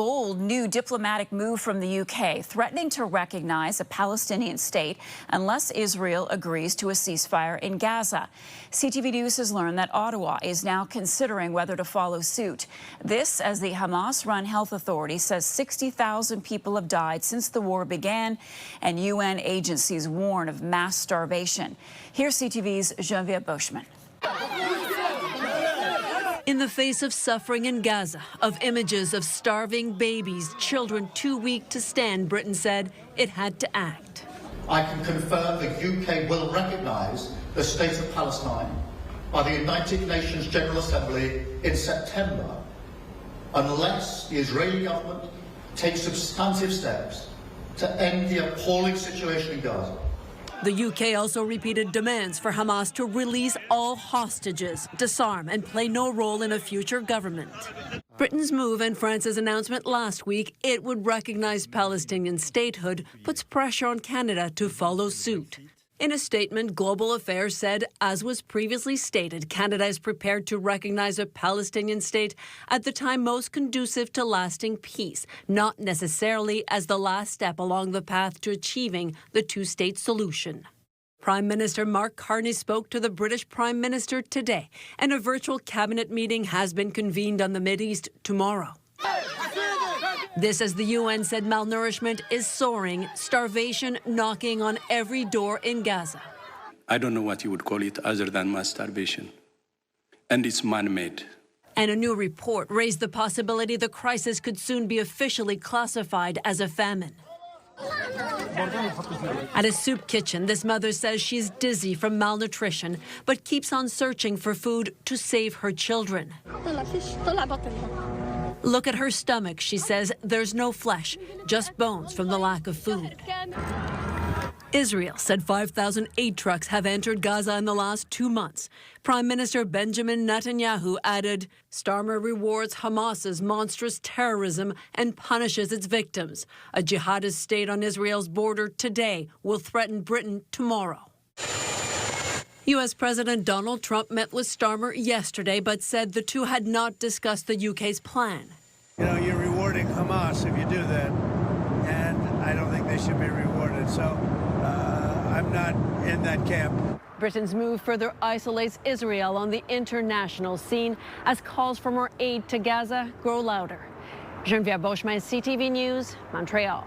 bold new diplomatic move from the UK, threatening to recognize a Palestinian state unless Israel agrees to a ceasefire in Gaza. CTV News has learned that Ottawa is now considering whether to follow suit. This as the Hamas-run health authority says 60,000 people have died since the war began, and UN agencies warn of mass starvation. Here's CTV's Genevieve Beauchemin. In the face of suffering in Gaza, of images of starving babies, children too weak to stand, Britain said it had to act. I can confirm the UK will recognise the State of Palestine by the United Nations General Assembly in September, unless the Israeli government takes substantive steps to end the appalling situation in Gaza. The UK also repeated demands for Hamas to release all hostages, disarm, and play no role in a future government. Britain's move and France's announcement last week it would recognize Palestinian statehood puts pressure on Canada to follow suit. In a statement, Global Affairs said, as was previously stated, Canada is prepared to recognize a Palestinian state at the time most conducive to lasting peace, not necessarily as the last step along the path to achieving the two-state solution. Prime Minister Mark Carney spoke to the British Prime Minister today, and a virtual cabinet meeting has been convened on the Mideast tomorrow. This as the UN said malnourishment is soaring, starvation knocking on every door in Gaza. I don't know what you would call it other than mass starvation. And it's man-made. And a new report raised the possibility the crisis could soon be officially classified as a famine. At a soup kitchen, this mother says she's dizzy from malnutrition, but keeps on searching for food to save her children. Look at her stomach, she says. There's no flesh, just bones from the lack of food. Israel said 5,000 aid trucks have entered Gaza in the last 2 months. Prime Minister Benjamin Netanyahu added, Starmer rewards Hamas's monstrous terrorism and punishes its victims. A jihadist state on Israel's border today will threaten Britain tomorrow. U.S. President Donald Trump met with Starmer yesterday, but said the two had not discussed the UK's plan. You know, you're rewarding Hamas if you do that, and I don't think they should be rewarded. So I'm not in that camp. Britain's move further isolates Israel on the international scene as calls for more aid to Gaza grow louder. Genevieve Beauchemin, CTV News, Montreal.